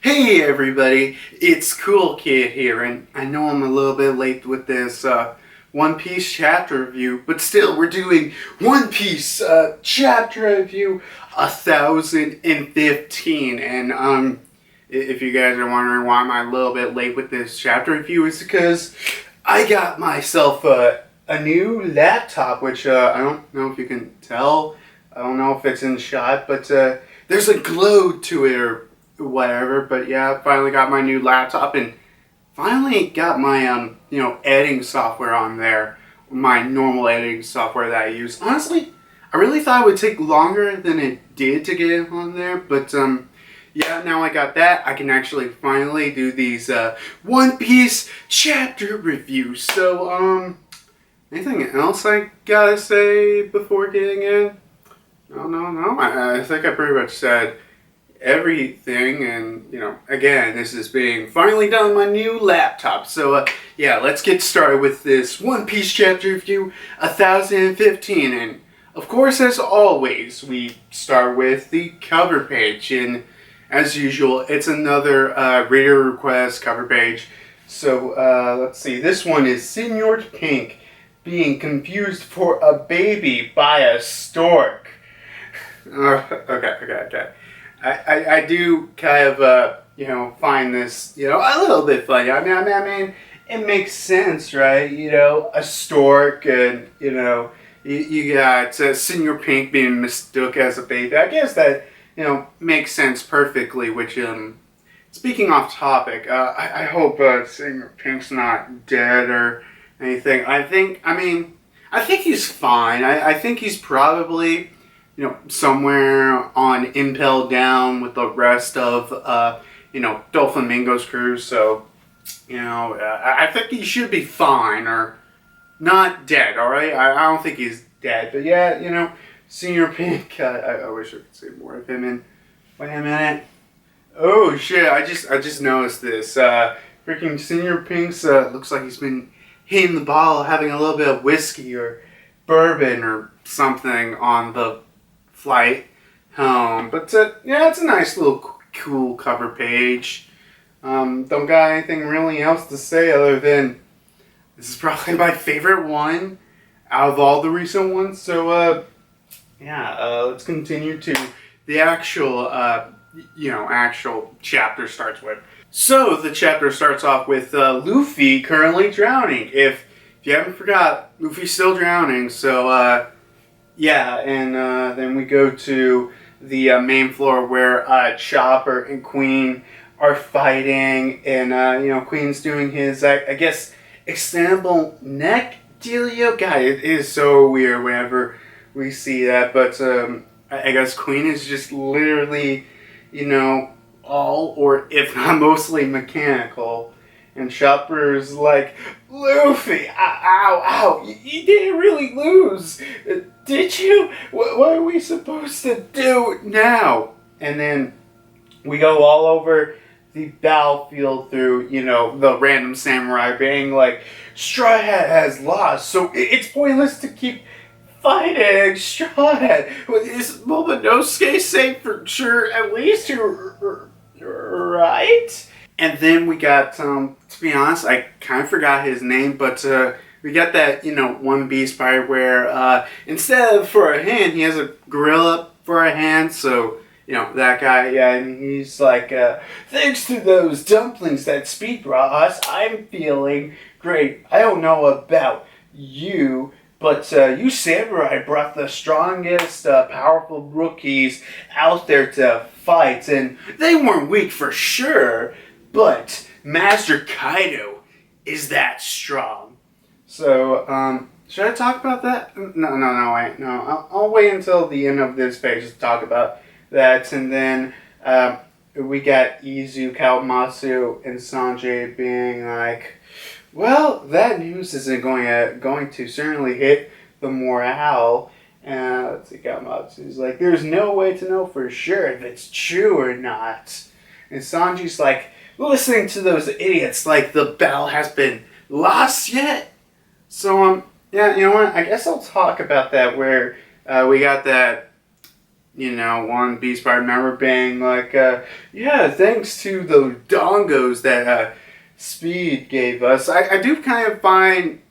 Hey everybody, it's Cool Kid here, and I know I'm a little bit late with this One Piece chapter review, but still, we're doing One Piece chapter review 1015, and if you guys are wondering why I'm a little bit late with this chapter review, it's because I got myself a new laptop, which I don't know if you can tell. I don't know if it's in shot, but there's a glow to it or whatever. But yeah, I finally got my new laptop and finally got my editing software on there. My normal editing software that I use. Honestly, I really thought it would take longer than it did to get it on there, but yeah, now I got that. I can actually finally do these One Piece chapter reviews. So anything else I gotta say before getting in? No. I think I pretty much said everything, and again, this is being finally done on my new laptop. So yeah, let's get started with this One Piece chapter review 1015, and of course, as always, we start with the cover page, and as usual, it's another reader request cover page. So let's see, this one is Senor Pink being confused for a baby by a stork. Okay. I do kind of, find this, a little bit funny. I mean, it makes sense, right? A stork, and, you got Senor Pink being mistook as a baby. I guess that, makes sense perfectly, which, speaking off topic, I hope Senor Pink's not dead or anything. I think he's fine. I think he's probably somewhere on Impel Down with the rest of, Doflamingo's crew. So, I think he should be fine or not dead, alright? I don't think he's dead. But yeah, Senor Pink, I wish I could say more of him. And wait a minute. Oh shit, I just noticed this. Freaking Senor Pink's, looks like he's been hitting the bottle, having a little bit of whiskey or bourbon or something on the flight home. But yeah, it's a nice little cool cover page. Don't got anything really else to say other than this is probably my favorite one out of all the recent ones. So let's continue to the actual actual chapter starts with. So the chapter starts off with Luffy currently drowning. If you haven't forgot, Luffy's still drowning. So yeah, and then we go to the main floor where Chopper and Queen are fighting, and Queen's doing his, I guess, extendable neck dealio. God, it is so weird whenever we see that, but I guess Queen is just literally, all or if not mostly mechanical. And Chopper's like, Luffy, ow, you didn't really lose, did you? What are we supposed to do now? And then we go all over the battlefield through, the random samurai being like, Straw Hat has lost, so it's pointless to keep fighting Straw Hat. Is Momonosuke safe for sure, at least, right? And then we got, to be honest, I kind of forgot his name, but we got that, One Piece part where instead of for a hand, he has a gorilla for a hand. So, that guy, yeah, and he's like, thanks to those dumplings that Speed brought us, I'm feeling great. I don't know about you, but you samurai brought the strongest, powerful rookies out there to fight, and they weren't weak for sure. But Master Kaido is that strong. So, should I talk about that? No, wait. No, I'll wait until the end of this page to talk about that. And then we got Izu, Kawamatsu, and Sanjay being like, well, that news isn't going to certainly hit the morale. And let's see, Kawamatsu's like, there's no way to know for sure if it's true or not. And Sanji's like, listening to those idiots like the battle has been lost yet? So, yeah, you know what? I guess I'll talk about that where we got that One Beast Bar, I remember being like, yeah, thanks to the dongos that Speed gave us. I do kind of find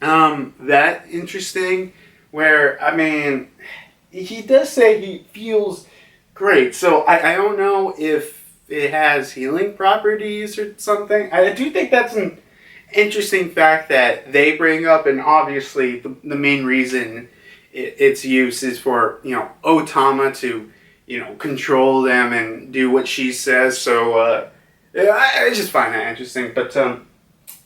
that interesting, where, I mean, he does say he feels great. So I don't know if it has healing properties or something. I do think that's an interesting fact that they bring up, and obviously the main reason its use is for Otama to control them and do what she says. So yeah, I just find that interesting. But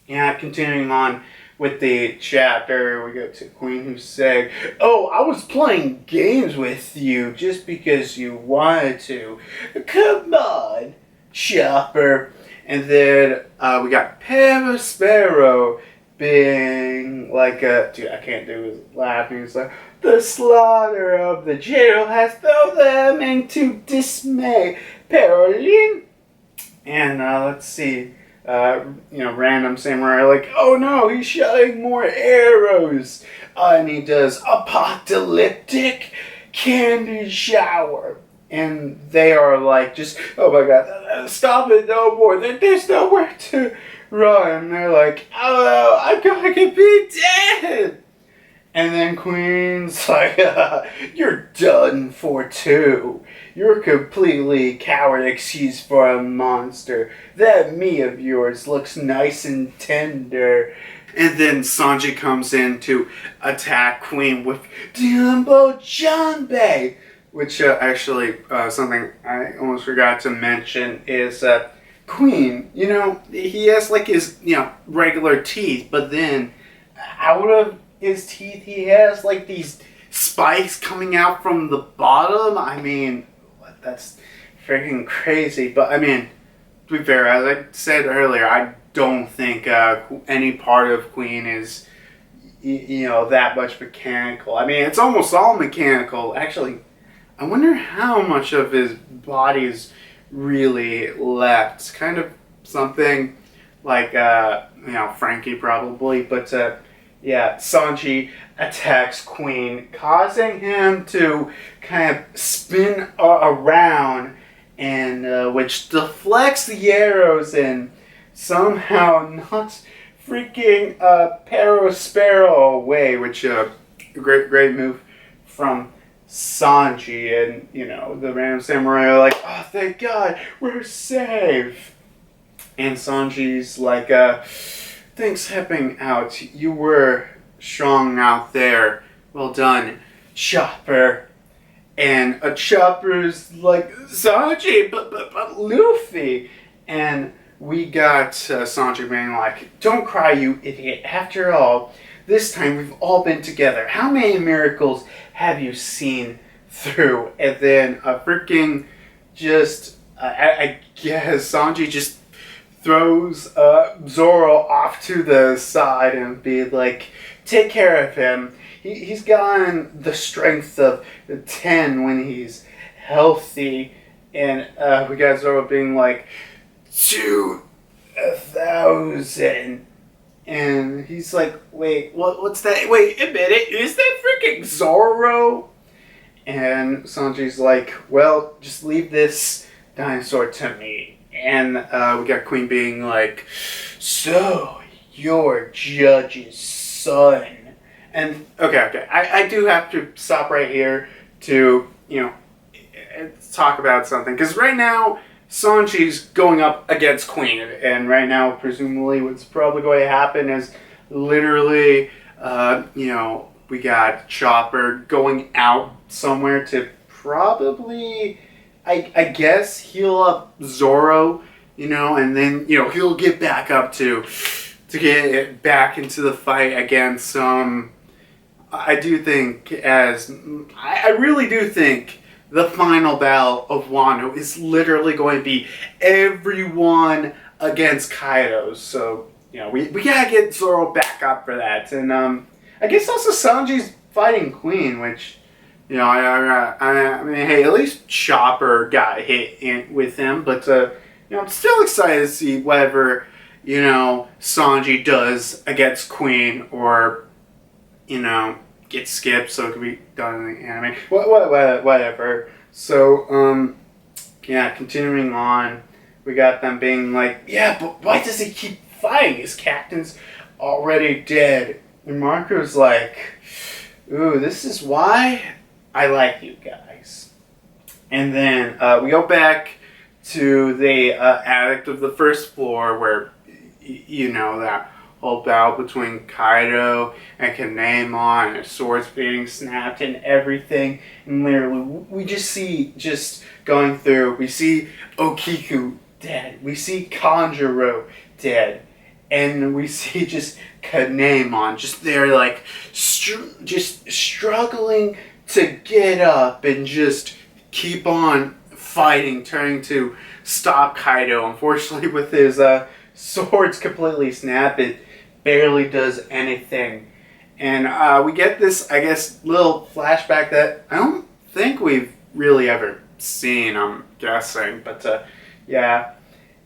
yeah, continuing on with the chapter, we go to Queen, who's saying, "Oh, I was playing games with you just because you wanted to. Come on, Chopper." And then we got Sparrow being like, dude, I can't do his laughing. It's like, "The slaughter of the jail has thrown them into dismay, Paroline." And let's see, random samurai like, "Oh no, he's shooting more arrows." And he does apocalyptic candy shower. And they are like, just, "Oh my god, stop it, no more. There's nowhere to run." They're like, "Oh, I'm going to be dead." And then Queen's like, "You're done for too. You're completely coward excuse for a monster. That me of yours looks nice and tender." And then Sanji comes in to attack Queen with Dumbo Janbei. Which actually, something I almost forgot to mention is Queen. He has like his regular teeth, but then out of his teeth he has like these spikes coming out from the bottom. I mean, that's freaking crazy. But I mean, to be fair, as I said earlier, I don't think any part of Queen is that much mechanical. I mean, it's almost all mechanical. Actually, I wonder how much of his body is really left. It's kind of something like, Frankie probably. But, yeah, Sanji attacks Queen, causing him to kind of spin around, and which deflects the arrows and somehow knocks freaking Sparrow away, which, great move from Sanji. And the random samurai are like, "Oh, thank God, we're safe." And Sanji's like, "Thanks helping out. You were strong out there. Well done, Chopper." And a Chopper's like, "Sanji, but Luffy." And we got Sanji being like, "Don't cry, you idiot. After all, this time we've all been together. How many miracles have you seen through?" And then freaking just, I guess Sanji just throws Zoro off to the side and be like, "Take care of him. He's gotten the strength of 10 when he's healthy." And we got Zoro being like, 2,000. And he's like, "Wait, what's that? Wait a minute, is that freaking Zoro?" And Sanji's like, "Well, just leave this dinosaur to me." And we got Queen being like, "So, you're Judge's son." And, okay, I do have to stop right here to, talk about something. Because right now, Sanji's going up against Queen, and right now, presumably, what's probably going to happen is literally, we got Chopper going out somewhere to probably, I guess, heal up Zoro, and then, he'll get back up to get back into the fight against, I really do think the final battle of Wano is literally going to be everyone against Kaido. So, we gotta get Zoro back up for that. And I guess also Sanji's fighting Queen, which, I mean, hey, at least Chopper got hit with him. But, I'm still excited to see whatever, Sanji does against Queen, or, get skipped so it could be done in the anime. Whatever. So, yeah, continuing on, we got them being like, yeah, but why does he keep fighting? His captain's already dead. And Marco's like, ooh, this is why I like you guys. And then we go back to the attic of the first floor where, that whole battle between Kaido and Kanamon and his swords being snapped and everything. And literally, we just see, going through, we see Okiku dead. We see Kanjuro dead. And we see just Kanamon just there, like, just struggling to get up and just keep on fighting, trying to stop Kaido. Unfortunately, with his swords completely snapped, it barely does anything. And we get this, I guess, little flashback that I don't think we've really ever seen, I'm guessing. But, yeah.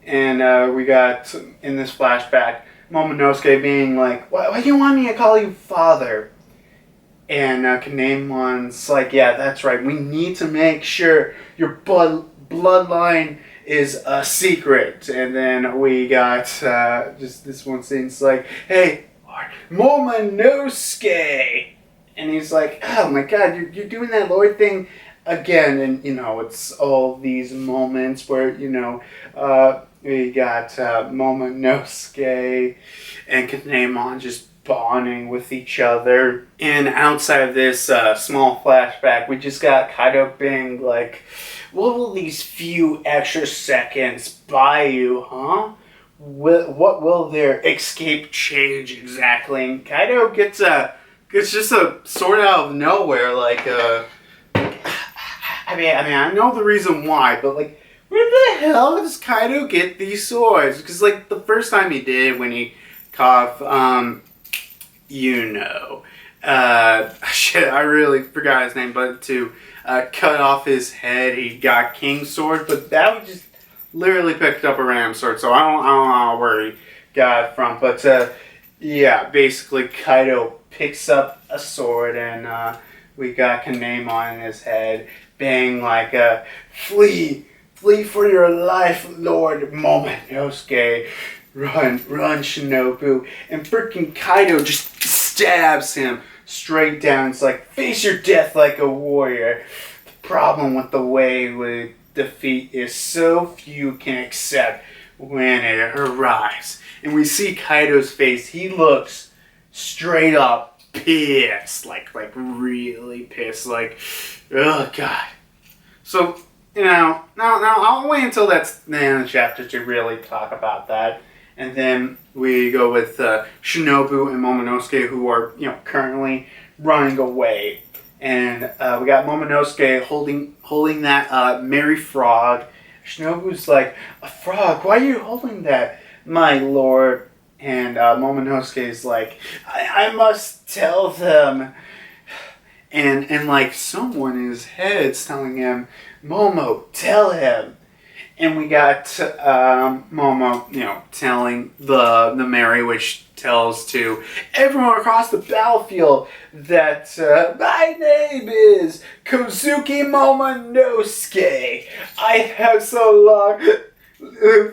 And we got, in this flashback, Momonosuke being like, why do you want me to call you father? And Kanamon's like, yeah, that's right. We need to make sure your bloodline is a secret. And then we got just this one scene. It's like, hey, Lord Momonosuke. And he's like, oh my god, you're doing that Lord thing again. And, it's all these moments where, we got Momonosuke and Kanamon just bonding with each other. And outside of this small flashback, we just got Kaido being like, what will these few extra seconds buy you, huh? What will their escape change exactly? And Kaido gets just a sword out of nowhere, like, I mean, I know the reason why, but, like, where the hell does Kaido get these swords? Because, like, the first time he did, when he caught, shit, I really forgot his name, but to cut off his head, he got King's sword, but that was just literally picked up a ram sword, so I don't know where he got it from, but, yeah, basically Kaido picks up a sword, and, we got Kanamon in his head, being like, flee for your life, Lord Momonosuke. Run, Shinobu. And freaking Kaido just stabs him straight down. It's like, face your death like a warrior. The problem with the way we defeat is so few can accept when it arrives. And we see Kaido's face. He looks straight up pissed. Like really pissed. Like, oh god. So, now I'll wait until that's the end of the chapter to really talk about that. And then we go with Shinobu and Momonosuke, who are, currently running away. And we got Momonosuke holding that merry frog. Shinobu's like, a frog? Why are you holding that, my lord? And Momonosuke's like, I must tell them. And like someone in his head's telling him, Momo, tell him. And we got Momo, telling the Mary, which tells to everyone across the battlefield that my name is Kozuki Momonosuke. I have so long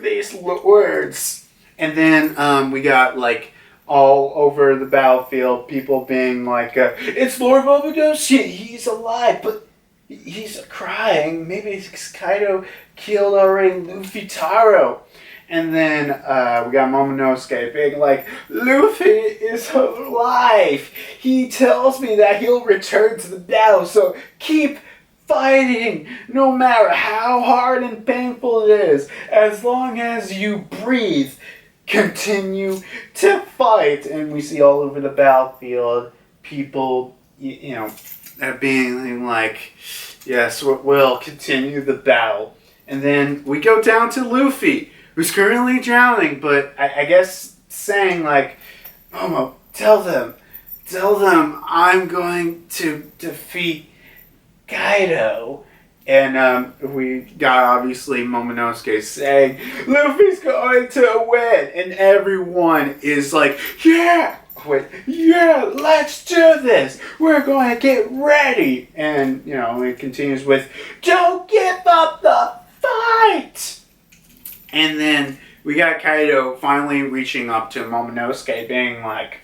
these words. And then we got like all over the battlefield people being like, it's Lord Momonosuke, he's alive, but he's crying. Maybe Kaido killed already Luffy Taro. And then we got Momonosuke being like, Luffy is alive. He tells me that he'll return to the battle, so keep fighting, no matter how hard and painful it is. As long as you breathe, continue to fight. And we see all over the battlefield people, being like, yes, we'll continue the battle. And then we go down to Luffy, who's currently drowning, but I guess saying like, Momo, tell them I'm going to defeat Kaido. And we got obviously Momonosuke saying, Luffy's going to win. And everyone is like, yeah, with, yeah, let's do this. We're going to get ready. And, you know, it continues with, don't give up the fight. And then we got Kaido finally reaching up to Momonosuke being like,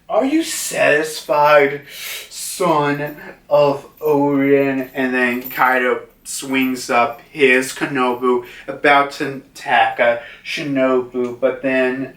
are you satisfied, son of Odin? And then Kaido swings up his Kanobu, about to attack Shinobu, but then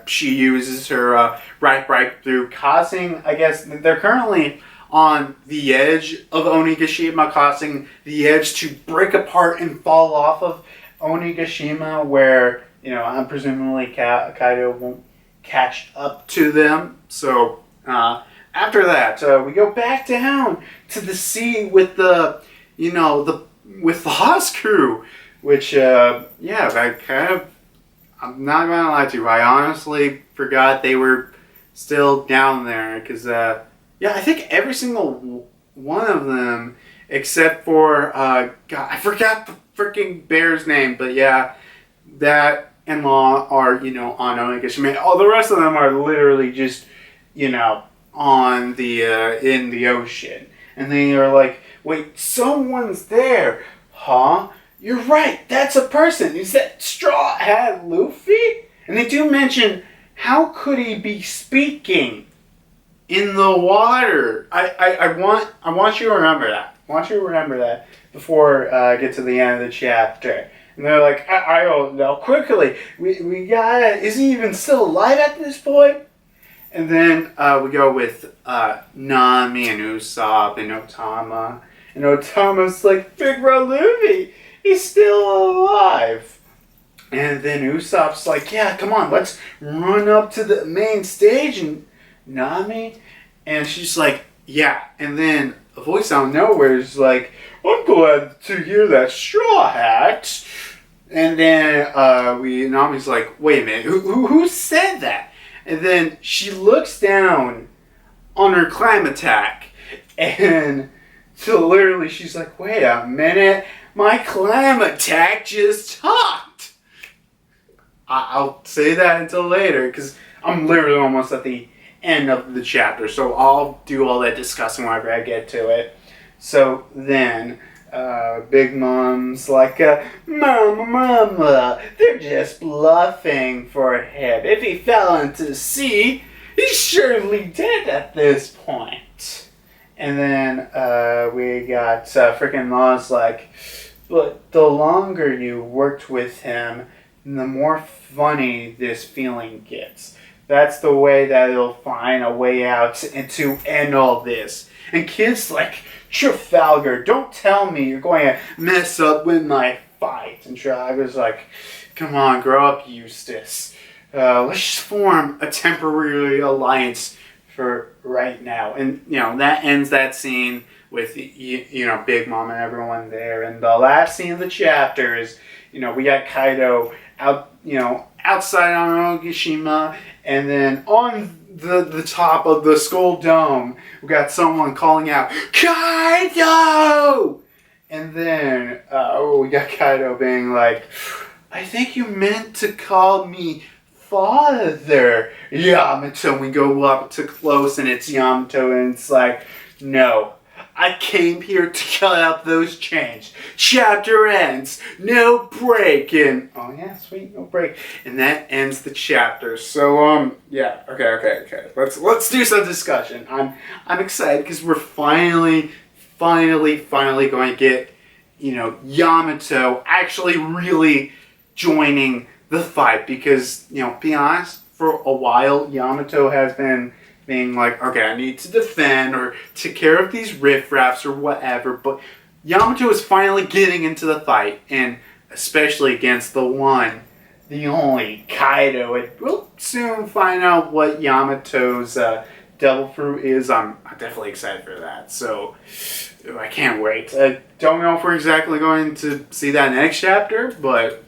she uses her right through, causing, I guess, they're currently on the edge of Onigashima, causing the edge to break apart and fall off of Onigashima, where, you know, I'm presumably Kaido won't catch up to them. So after that, we go back down to the sea with the, you know, with the Lost Crew, which, yeah, I'm not gonna lie to you, I honestly forgot they were still down there, because, yeah, I think every single one of them, except for, God, I forgot the freaking bear's name, but yeah, that and Law are, you know, on Onigashima. All the rest of them are literally just, you know, on the, in the ocean. And then you're like, wait, someone's there. Huh? You're right, that's a person. Is that Straw Hat Luffy? And they do mention, how could he be speaking in the water? I want you to remember that. I want you to remember that before I get to the end of the chapter. And they're like, I don't know. Quickly, we gotta, is he even still alive at this point? And then we go with Nami and Usopp and Otama. And Otama's like, Big Bro Luffy, he's still alive. And then Usopp's like, yeah, come on, let's run up to the main stage. And Nami, and she's like, yeah. And then a voice out of nowhere is like, I'm glad to hear that, Straw Hat. And then Nami's like, wait a minute, who said that? And then she looks down on her climb attack, and so literally she's like, wait a minute, my climb attack just talked. I'll say that until later, because I'm literally almost at the end of the chapter, so I'll do all that discussing whenever I get to it. So then Big Mom's like, Mama, they're just bluffing for him. If he fell into the sea, he's surely dead at this point. And then we got freaking Law's like, but the longer you worked with him, the more funny this feeling gets. That's the way that he'll find a way out and to end all this. And Kid's like, Trafalgar, don't tell me you're going to mess up with my fight. And Trafalgar's like, come on, grow up, Eustace. Let's just form a temporary alliance for right now. And, you know, that ends that scene with, you know, Big Mom and everyone there. And the last scene of the chapter is, you know, we got Kaido out, you know, outside on Onigashima, and then on the top of the Skull Dome, we got someone calling out, Kaido! And then we got Kaido being like, I think you meant to call me father, Yamato. We go up to close, and it's Yamato, and it's like, no, I came here to cut out those chains. Chapter ends. No break. And, oh yeah, sweet, no break. And that ends the chapter. So, yeah, okay. Let's do some discussion. I'm excited because we're finally going to get, you know, Yamato actually really joining the fight. Because, you know, be honest, for a while, Yamato has been being like, okay, I need to defend or take care of these riffraffs or whatever, but Yamato is finally getting into the fight, and especially against the one, the only, Kaido. And we'll soon find out what Yamato's devil fruit is. I'm definitely excited for that, so I can't wait. I don't know if we're exactly going to see that next chapter, but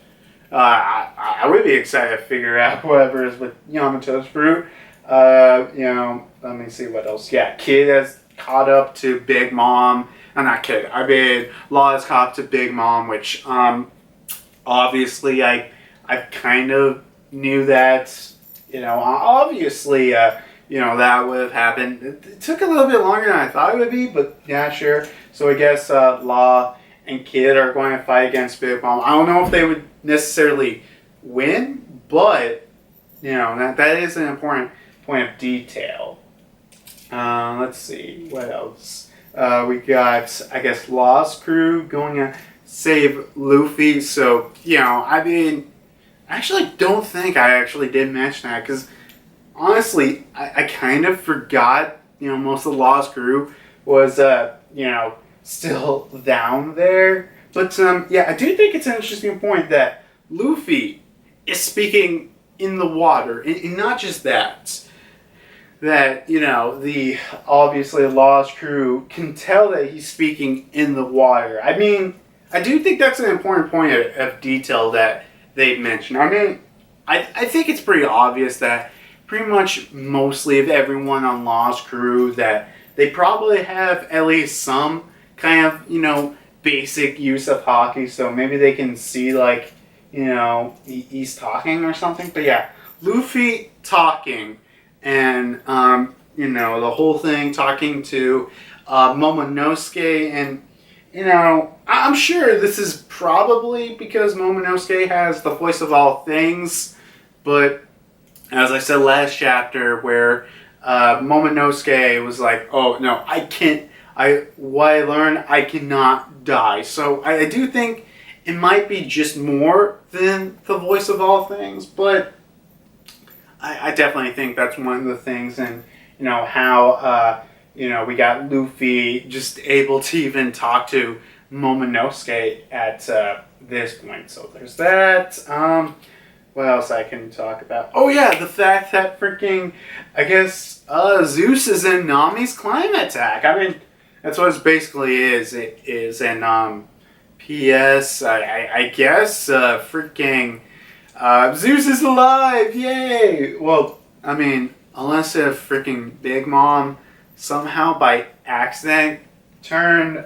I would be excited to figure out whatever is with Yamato's fruit. You know, let me see what else. Yeah, Kid has caught up to Big Mom. I'm not Kid. I mean, Law has caught up to Big Mom, which, obviously I kind of knew that, you know, obviously, that would have happened. It took a little bit longer than I thought it would be, but yeah, sure. So I guess Law and Kid are going to fight against Big Mom. I don't know if they would necessarily win, but that is an important point of detail. Let's see what else. We got, I guess, Law's crew going to save Luffy. So I actually don't think I actually did mention that because honestly, I kind of forgot. Most of the Law's crew was still down there. But I do think it's an interesting point that Luffy is speaking in the water, and not just that. That the obviously Law's crew can tell that he's speaking in the water. I mean, I do think that's an important point of detail that they mentioned. I mean, I think it's pretty obvious that pretty much mostly of everyone on Law's crew that they probably have at least some kind of basic use of hockey, so maybe they can see like he's talking or something. But yeah, Luffy talking. And, the whole thing talking to Momonosuke. And, I'm sure this is probably because Momonosuke has the voice of all things. But, as I said last chapter, where Momonosuke was like, oh, no, I can't. What I learned, I cannot die. So, I do think it might be just more than the voice of all things. But I definitely think that's one of the things, and how we got Luffy just able to even talk to Momonosuke at this point. So there's that. What else I can talk about? Oh yeah, the fact that freaking, I guess Zeus is in Nami's climate attack. I mean, that's what it basically is. It is an P.S. I guess freaking. Zeus is alive! Yay! Well, I mean, unless if freaking Big Mom somehow by accident turned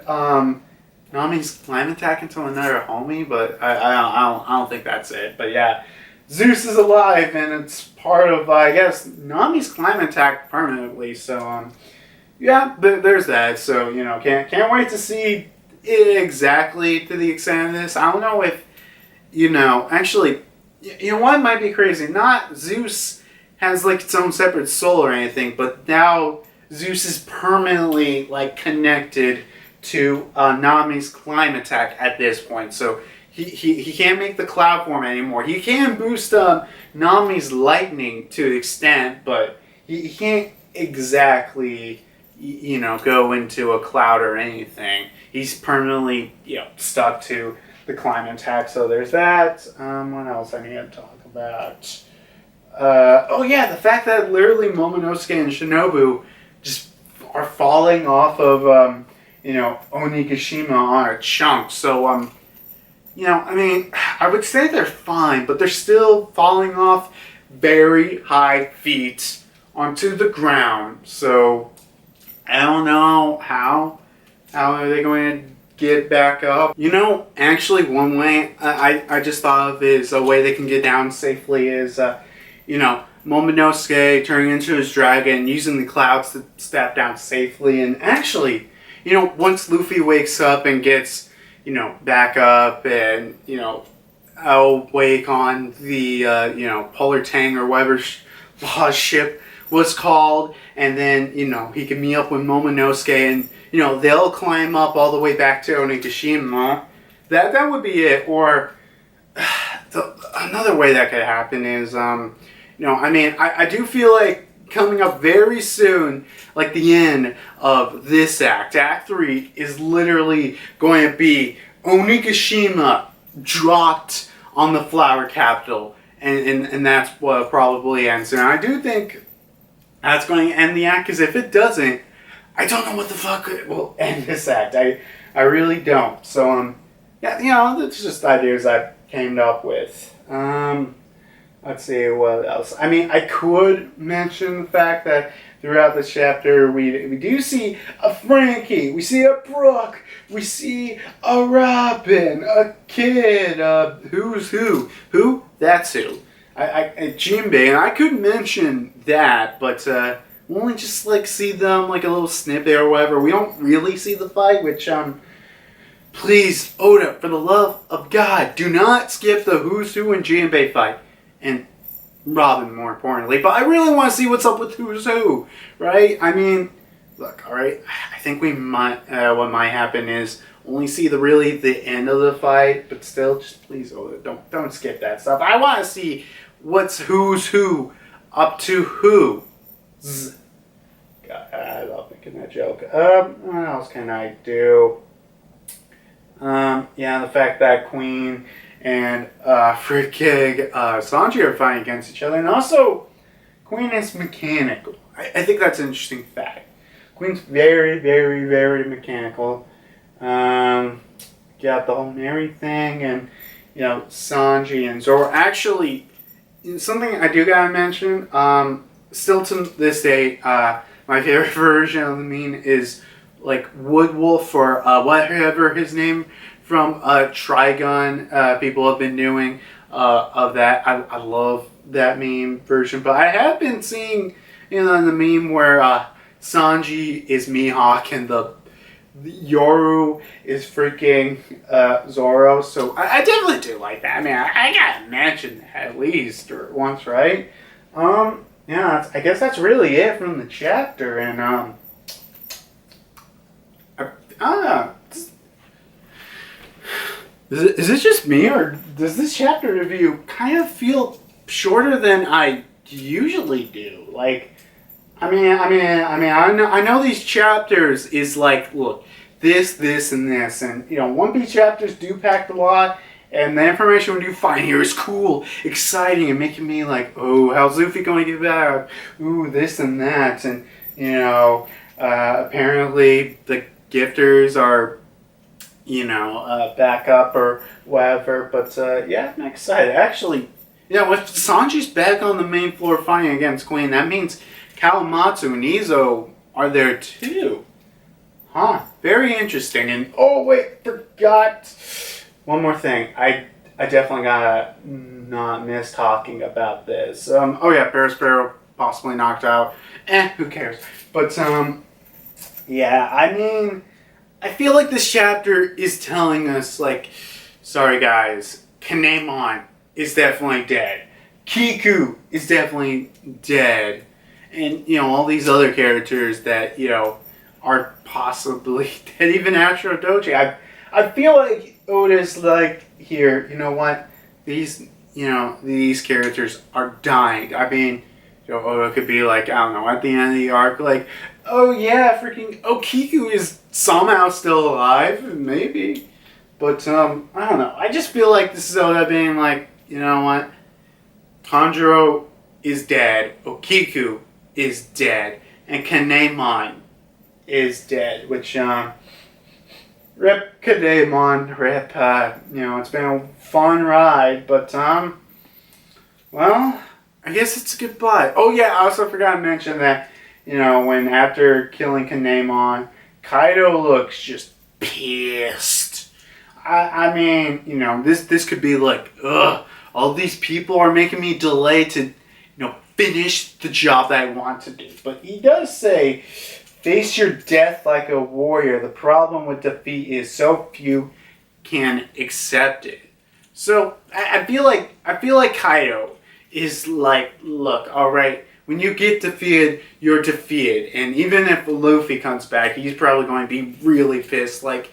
Nami's climate attack into another homie, but I don't think that's it. But yeah, Zeus is alive, and it's part of I guess Nami's climate attack permanently. So yeah, there's that. So can't wait to see it exactly to the extent of this. I don't know if actually. What might be crazy? Not Zeus has like its own separate soul or anything, but now Zeus is permanently like connected to Nami's climate attack at this point. So he can't make the cloud form anymore. He can boost Nami's lightning to an extent, but he can't exactly go into a cloud or anything. He's permanently stuck to the climate attack. So there's that. What else I need to talk about? Oh yeah, the fact that literally Momonosuke and Shinobu just are falling off of Onigashima on a chunk. So I mean, I would say they're fine, but they're still falling off very high feet onto the ground. So I don't know how are they going to get back up. Actually one way I just thought of is a way they can get down safely is, Momonosuke turning into his dragon, using the clouds to step down safely. And actually, once Luffy wakes up and gets, back up and, awake on the, Polar Tang or whatever Law's ship was called, and then, he can meet up with Momonosuke and, they'll climb up all the way back to Onigashima. That would be it. Or another way that could happen is, I do feel like coming up very soon, like the end of this act, Act 3, is literally going to be Onigashima dropped on the Flower Capital. And that's what probably ends. And I do think that's going to end the act, because if it doesn't, I don't know what the fuck will end this act. I really don't. So, that's just ideas I came up with. Let's see, what else? I mean, I could mention the fact that throughout this chapter, we do see a Frankie, we see a Brooke, we see a Robin, a Kid, who's who? Who? That's who. Jinbei, and I could mention that, but we only just like see them like a little snippet or whatever. We don't really see the fight, which please, Oda, for the love of God, do not skip the Who's Who and Jinbei fight. And Robin, more importantly. But I really want to see what's up with Who's Who, right? I mean, look, alright, I think we might, what might happen is only see the end of the fight, but still, just please, Oda, don't skip that stuff. I want to see what's Who's Who up to who. God, I love making that joke. What else can I do? Yeah, the fact that Queen and freaking Sanji are fighting against each other, and also Queen is mechanical. I think that's an interesting fact. Queen's very, very, very mechanical. Got the whole Mary thing, and you know, Sanji and Zoro. Actually, something I do gotta mention. Still to this day, my favorite version of the meme is like Woodwolf or whatever his name from Trigun. People have been doing of that. I love that meme version, but I have been seeing, you know, the meme where Sanji is Mihawk and the Yoru is freaking Zoro. So I definitely do like that. I mean, I gotta mention that at least or once, right? Yeah, I guess that's really it from the chapter, and I don't know. Is it just me, or does this chapter review kind of feel shorter than I usually do? Like, I know these chapters is like, look, this, and this, and you know, One Piece chapters do pack a lot. And the information we do find here is cool, exciting, and making me like, oh, how's Luffy going to get back? Ooh, this and that. And, you know, apparently the gifters are, you know, back up or whatever. But, yeah, I'm excited. Actually, you know, if Sanji's back on the main floor fighting against Queen, that means Kawamatsu and Izo are there too. Huh. Very interesting. And, oh, wait, forgot... One more thing, I definitely gotta not miss talking about this. Oh yeah, Sparrow possibly knocked out. Who cares? But yeah, I mean, I feel like this chapter is telling us like, sorry guys, Kinemon is definitely dead. Kiku is definitely dead, and you know all these other characters that you know are possibly dead. Even Ashura Doji. I feel like Oda's like, here, you know what? These characters are dying. I mean, you know, Oda could be like, I don't know, at the end of the arc, like, oh yeah, freaking, Kiku is somehow still alive, maybe. But, I don't know. I just feel like this is Oda being like, you know what? Tanjiro is dead. Kiku is dead. And Kinemon is dead, which, Rip Kinemon, rip, you know, it's been a fun ride, but, well, I guess it's goodbye. Oh yeah, I also forgot to mention that, you know, when after killing Kinemon, Kaido looks just pissed. I mean, you know, this could be like, ugh, all these people are making me delay to, you know, finish the job that I want to do. But he does say, face your death like a warrior. The problem with defeat is so few can accept it. So I feel like Kaido is like, look, all right, when you get defeated, you're defeated, and even if Luffy comes back, he's probably going to be really pissed. Like,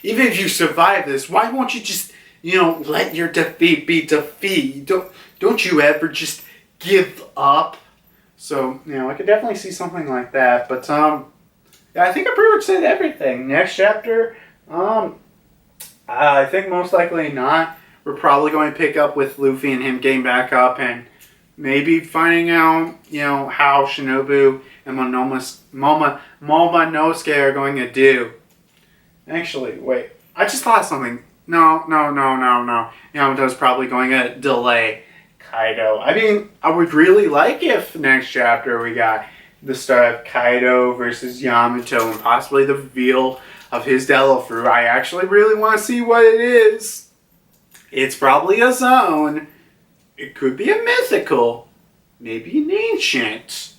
even if you survive this, why won't you just, you know, let your defeat be defeat? Don't you ever just give up? So, you know, I could definitely see something like that. But, yeah, I think I pretty much said everything. Next chapter, I think most likely not. We're probably going to pick up with Luffy and him getting back up and maybe finding out, you know, how Shinobu and Momonosuke are going to do. Actually, wait. I just thought of something. No. Yamato's probably going to delay Kaido. I mean, I would really like if next chapter we got the start of Kaido versus Yamato and possibly the reveal of his Devil Fruit. I actually really want to see what it is. It's probably a zone. It could be a mythical. Maybe an ancient.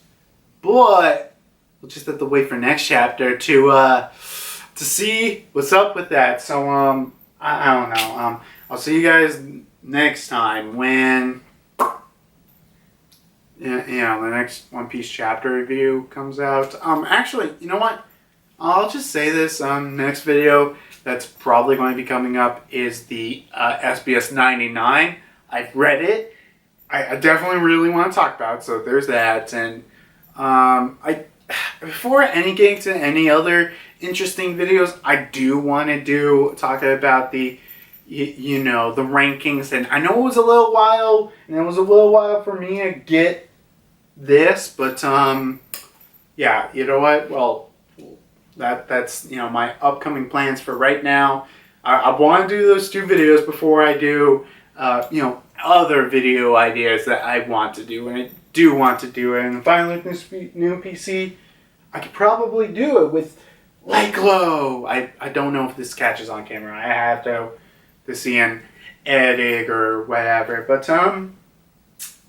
but we'll just have to wait for next chapter to see what's up with that. So I don't know. I'll see you guys next time when the next One Piece chapter review comes out. Actually, you know what? I'll just say this. Next video that's probably going to be coming up is the SBS 99. I've read it. I definitely really want to talk about it, so there's that. And before getting to any other interesting videos, I do want to talk about the the rankings. And I know it was a little while, and it was a little while for me to get this, but yeah, you know what? Well, that's my upcoming plans for right now. I want to do those 2 videos before I do other video ideas that I want to do, and I do want to do it. And if I look this new PC, I could probably do it with light glow. I don't know if this catches on camera. I have to see an editing or whatever. But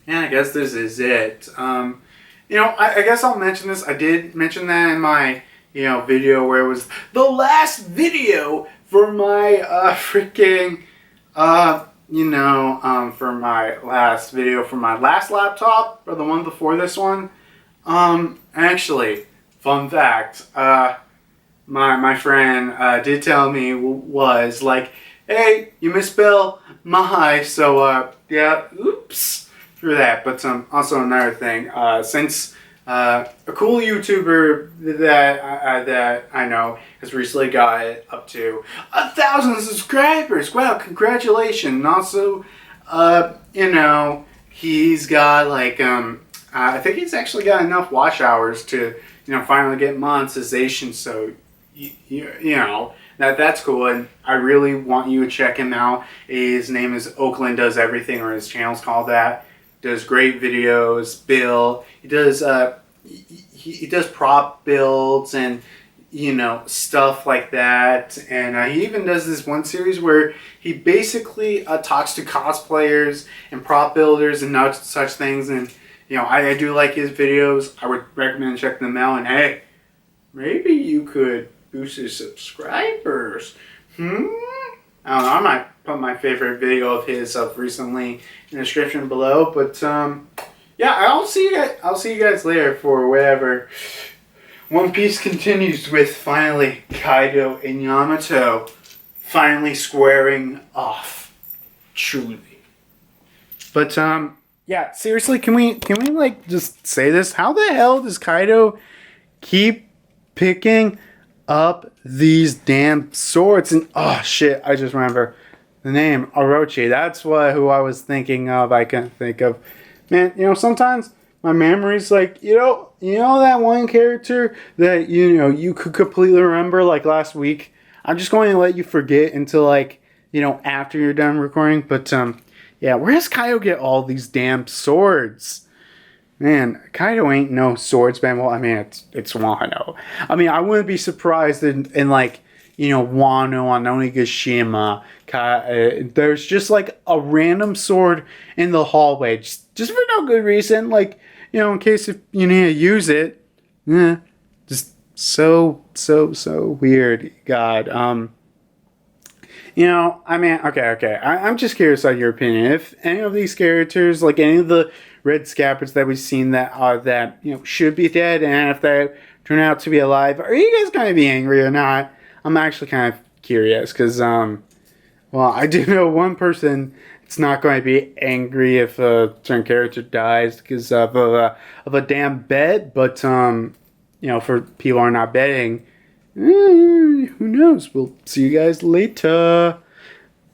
yeah, I guess this is it. I guess I'll mention this. I did mention that in my video where it was the last video for my for my last video for my last laptop, or the one before this one. Actually, fun fact, my friend did tell me, was like, hey, you misspelled my, so yeah, oops for that. But also another thing, since a cool YouTuber that I know has recently got up to 1,000 subscribers. Wow, congratulations! And also, he's got like I think he's actually got enough watch hours to finally get monetization. So that's cool, and I really want you to check him out. His name is Oakland Does Everything, or his channel's called that. Does great videos, build. He does he does prop builds and stuff like that. And he even does this one series where he basically talks to cosplayers and prop builders and such things. And I do like his videos. I would recommend checking them out. And hey, maybe you could boost his subscribers. I don't know. I might put my favorite video of his up recently in the description below. But yeah, I'll see you guys later for whatever One Piece continues with. Finally, Kaido and Yamato finally squaring off. Truly. But yeah, seriously, can we like just say this? How the hell does Kaido keep picking up these damn swords? And oh shit, I just remember the name Orochi. That's who I was thinking of. I couldn't think of. Man, sometimes my memory's like, you know that one character that you could completely remember like last week. I'm just going to let you forget until like after you're done recording. But yeah, where does Kaido get all these damn swords? Man, Kaido ain't no swordsman. Well, I mean, it's Wano. I mean, I wouldn't be surprised in like, Wano on Onigashima. There's just like a random sword in the hallway. Just for no good reason. Like, in case if you need to use it. Yeah. Just so weird. God. I mean, okay. I'm just curious on your opinion. If any of these characters, like any of the red scabbards that we've seen that should be dead, and if they turn out to be alive, are you guys going to be angry or not? I'm actually kind of curious because, well, I do know one person that's not going to be angry if a certain character dies because of a damn bet, but for people who are not betting. Who knows? We'll see you guys later.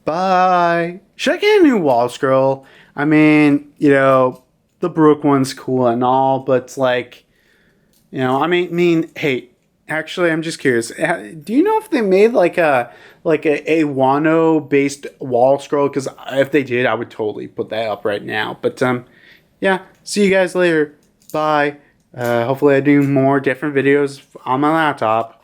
Bye. Should I get a new wall scroll? I mean, the Brook one's cool and all, but it's like, I mean, hey, actually, I'm just curious. Do you know if they made like a Wano based wall scroll? Because if they did, I would totally put that up right now. But yeah, see you guys later. Bye. Hopefully I do more different videos on my laptop.